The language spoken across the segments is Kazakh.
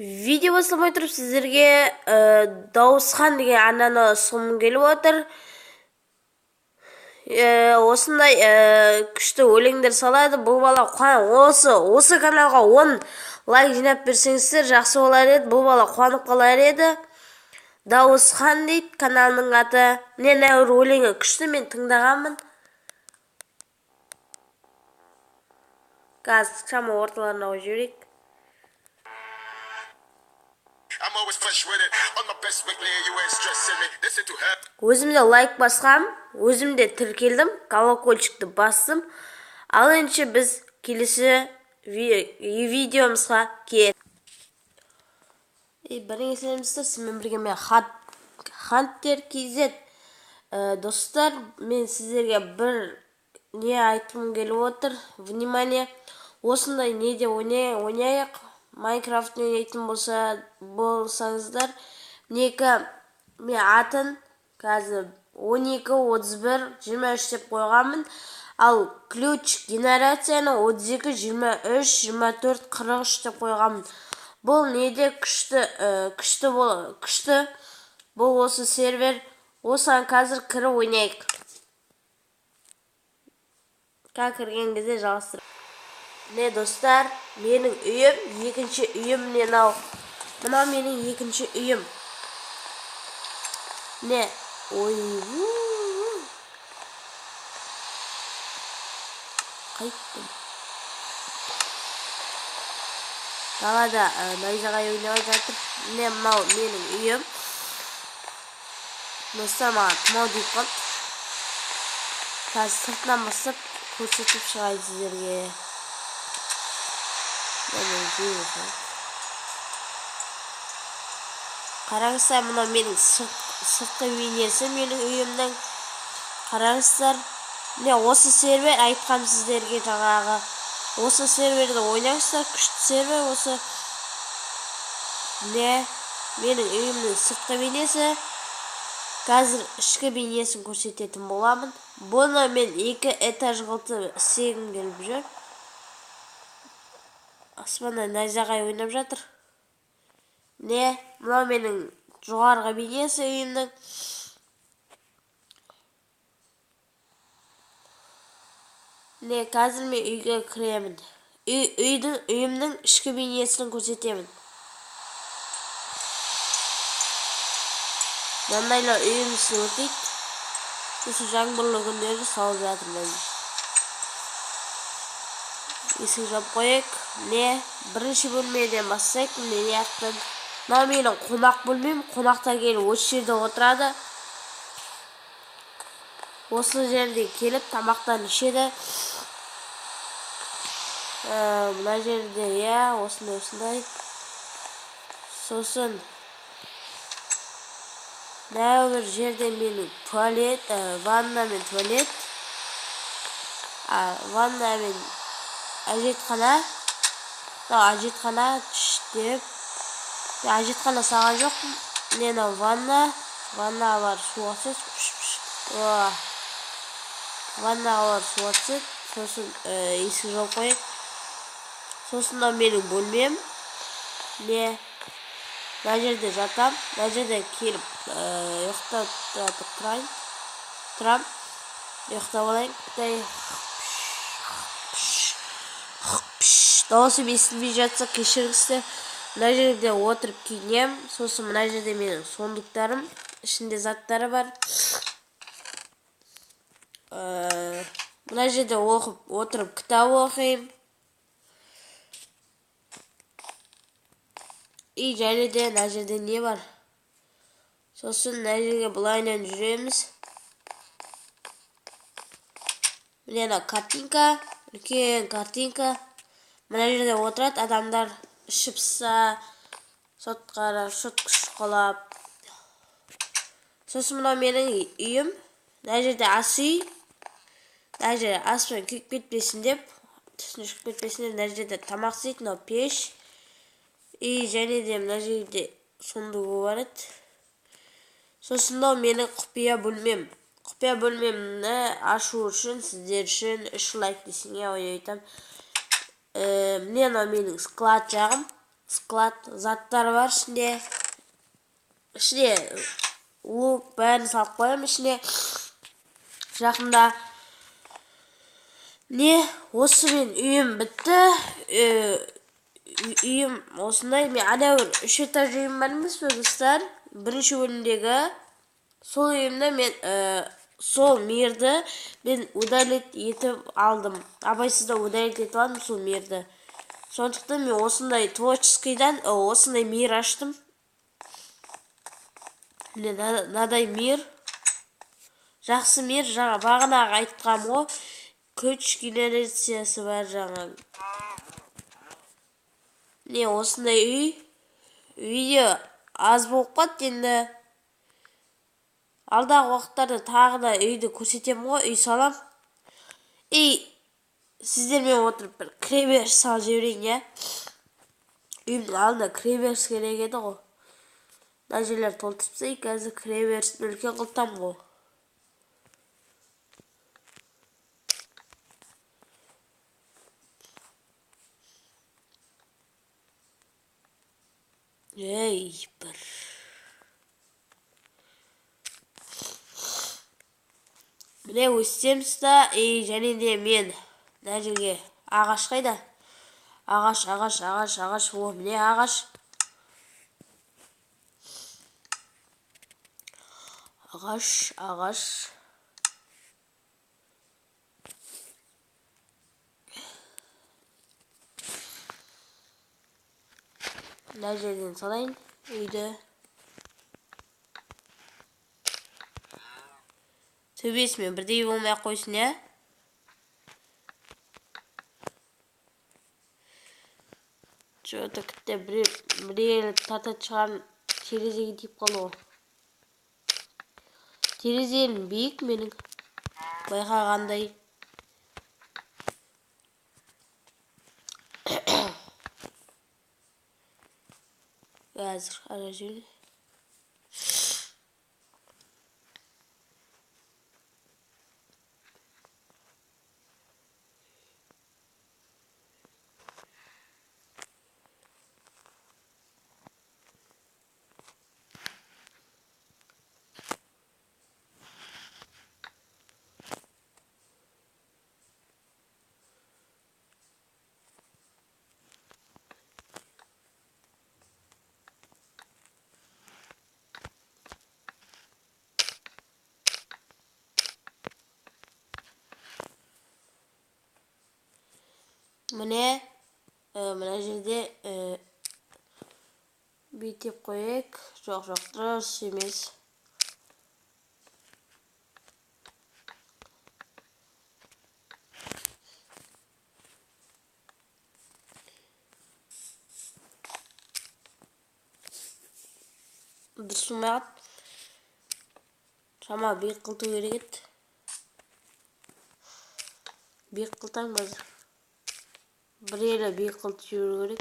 Видео бастамай тұрып сіздерге Дауысхан деген арнаны ұсынғым келіп отыр. Осындай күшті өлеңдер салады. Бұл бала осы каналға 10 лайк жинап берсеңіздер жақсы болар еді. Бұл бала қуанып қалар еді. Дауысхан дейді каналының аты. Нәуір өлеңі күшті, мен тыңдағанмын. Қазір шама орталарына жіберейік. Өзімде лайк басқам, өзімде тіркелдім, колокольчикті бастым. Ал енді біз келесі видеомызға кет. Біріңе сәлемдестер, сізмен бірге мен Хантер KZ. Достар, мен сіздерге бір не айтқым келіп отыр. Внимание, осындай неде ойнайық. Майнкрафт ойнайтын болсаңыздар, мен атын қазір 12, 31, 23 деп қойғанмын. Ал ключ генерацияны 32, 23, 24, 43 деп қойғанмын. Бұл неде күшті. Бұл осы сервер. Осыған қазір кіріп ойнайық. Кірген кезде жалғастырып. Не достар, менің үйім, екінші үйім не нау. Мына менің екінші үйім. Не, қайттым. Далада найзағай ойнай жатыр. Не, мынау менің үйім. Достар, маған тұмау дейіп қалды. Қазір сыртынан бастап көрсетіп шығайын сіздерге. Қараңыздар, мұна менің сыртқы бейнесі менің үйімнің. Қараңыздар, осы сервер айтқам сіздерге жаңағы. Осы серверді ойнаңыздар, күшті сервер осы. Менің үйімнің сыртқы бейнесі. Қазір ішкі бейнесін көрсететін боламын. Бұны мен 2 этаж қылты істегім келіп жүр. Аспанда найзағай ойнап жатыр. Мынау менің жоғарғы бейнесі үйімнің. Қазір мен үйге кіремін. Үйімнің ішкі бейнесін көрсетемін. Мынайлар үйімізді өртейді. Осы жаңбырлы күндерді салып жатырмын. Есік жауып қойық. Бірінші бөлмеден бастайық. Мынау менің қонақ бөлмем. Қонақтар келіп осы жерде отырады. Осы жерде келіп тамақтан ішеді. Мына жерде осындай. Сосын нәуір жерде менің туалет, ванна мен туалет. Ванна мен әжетхана. Әжетхана түштеп. Әжетхана саған жоқ. Ванна. Ванна бар су атсыз. Ваннаға бар су атсыз. Сосын есік жауып қойып. Сосын менің бөлмем. Мына жерде жатам. Мына жерде келіп ұйықтап тұрам. Ұйықтап алайын. Дауысым естілмей жатса кешіріңіздер. Мына жерде отырып киінем. Сосын мына жерде менің сондықтарым. Ішінде заттары бар. Мына жерде отырып кітап оқимын. Және де мына жерде не бар? Сосын мына жерге бұлайынан жүреміз. Мына картинка, үлкен картинка. Мына жерде отырады адамдар ішіпса, шот құлап. Сосын мына менің үйім. Мына жерде ас үй. Мына жерде аспен күйіп кетпесін деп, түсін шығып кетпесін деп, мына жерде тамақ істейтін пеш. Және де мына жерде сондығы бар еді. Сосын менің құпия бөлмем. Құпия бөлмемді ашу үшін, сіздер үшін 3 лайк десеңе ойнайтам. Менің склад жағым. склад заттары бар ішіне лук бәрін салып қоямын ішіне. Жақында осы мен үйім бітті. Үйім осындай. Мен анау 3 этаж үйім бар емес пе достар? Бірінші бөлімдегі сол үйімді мен сол мирді мен удалить етіп алдым. Абайсызда удалить етіп алдым сол мирді. Сондықтан мен осындай творческийдан осындай мир аштым. Мынадай мир. Жақсы мир, жаңа бағанағы айтқам ғой. Күч генерациясы бар жаңа. Осындай үй. Үйде аз болып қалды енді. Алдағы уақыттарда тағы да үйді көрсетемін ғой, үй салам. Сіздермен отырып бір кіреберіс салып жіберейін, я. Үйімнің алдына кіреберіс керек еді ғой. Мына жерлер толтырыпса, қазір кіреберістің үлкен қылтам ғой. Бір. Міне өстемізді, және де мен мына жерге ағаш қайда? Ағаш, міне ағаш. Ағаш. Мына жерден салайын үйді. Төбесімен бірдей болмай қойсын, я. Что-то күтті бірел тартат шығарын терезеге тиіп қалу. Терезенің биік менің байқағандай. Қазір ара жүрді. Мына жерде бүйтіп қойайық. Жоқ, дұрыс емес. Дұрыс болмай қалды. Шама биік қылту керек еді. Биік қылтаң қазір. Bir yere bir kıltıyoruz.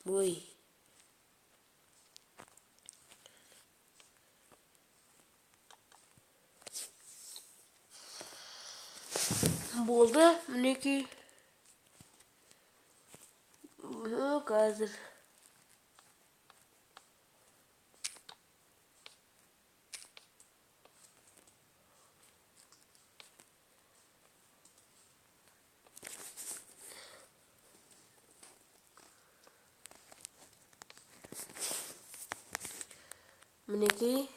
Oy. Болды, мінекей. Қазір. Мінекей.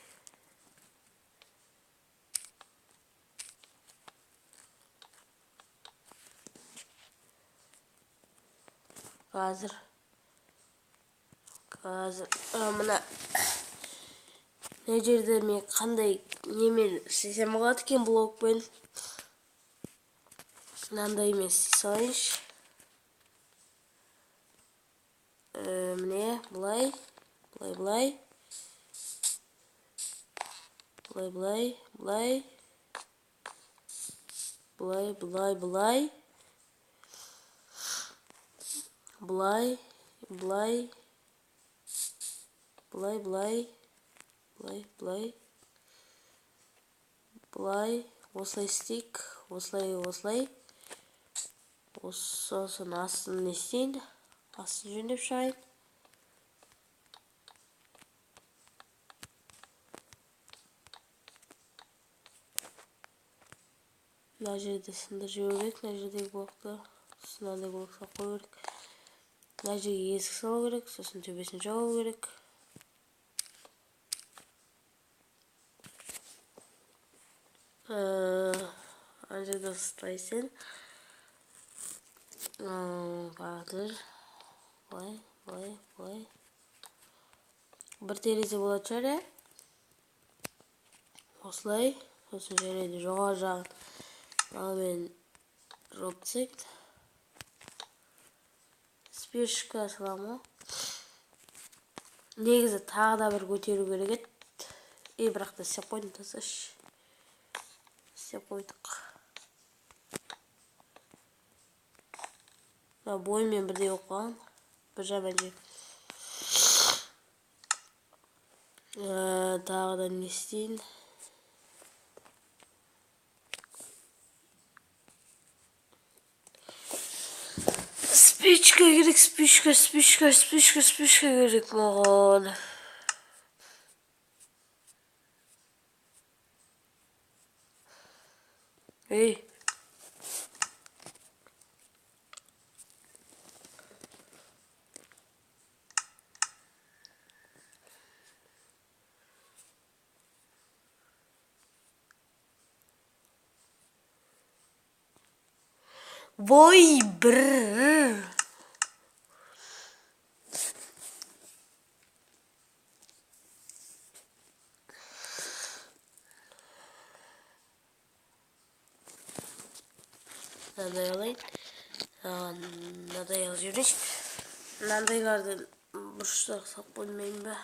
Қазір. Мына не жерде мен қандай немен істесем болады екен блокпен. Мынандай мен істей салайыншы. Міне былай. Былай. Былай. Былай. Осылай істейік. Осылай. Сосын астын не істейін? Астын жөндеп шығайын. Мына жерде сындыр жеу керек. Мына жердегі блокты мынандай блокқа қою керек. Мына жерге есік салу керек. Сосын төбесін жабу керек. Ана жерде ұстайсың. Бағдыр. Былай. Бір терезе болады шығар, ә? Осылай. Сосын және де жоғары жағын мен жауып тастайық. Спешка саламын. Негізі тағы да бір көтеру керек еді. Бірақ та істеп қойдым, тасташы. Істеп қойдық. Бойымен бірдей болып қалған. Бір жаман жер. Тағы да не істейін? Спичка керек, спичка керек маған. Ей. Вой, бір. Мынандай алайын. Мынандай алып жіберейінші. Мынандайларды бұрыштағы салып қоймайын ба?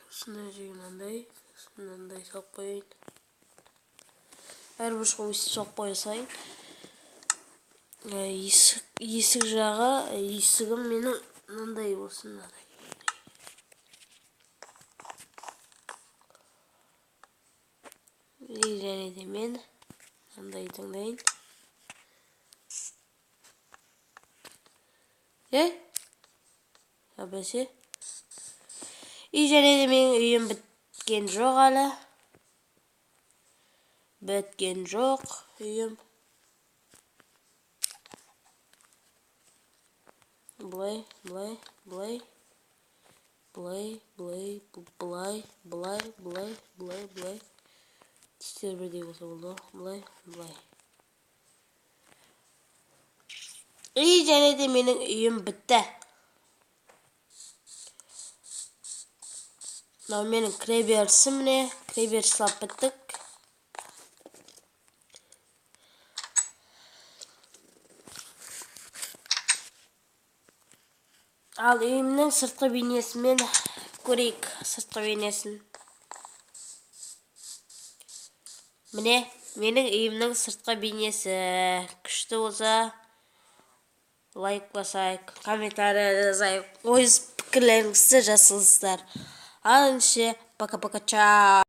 Осындай жерге мынандай салып қойайын. Әр бұрышқа өстіп салып қоя салайын. Есік жағы, есігім менің мынандай болсын. Және де мен мынандай таңдайын. Бәсе. Және де менің үйім біткен жоқ әлі. Біткен жоқ үйім. Былай. Түстер бірдей болса болды. Былай. Және де менің үйім бітті. Мынау менің кіреберісім міне. Кіреберіс салып біттік. Ал үйімнің сыртқы бейнесімен көрейік. Сыртқы бейнесін. Міне, менің үйімнің сыртқы бейнесі. Күшті болса лайк басайық, комментарий жазайық, өз пікірлеріңізді жазыңыздар. Ал ендеше, пока-пока, чао.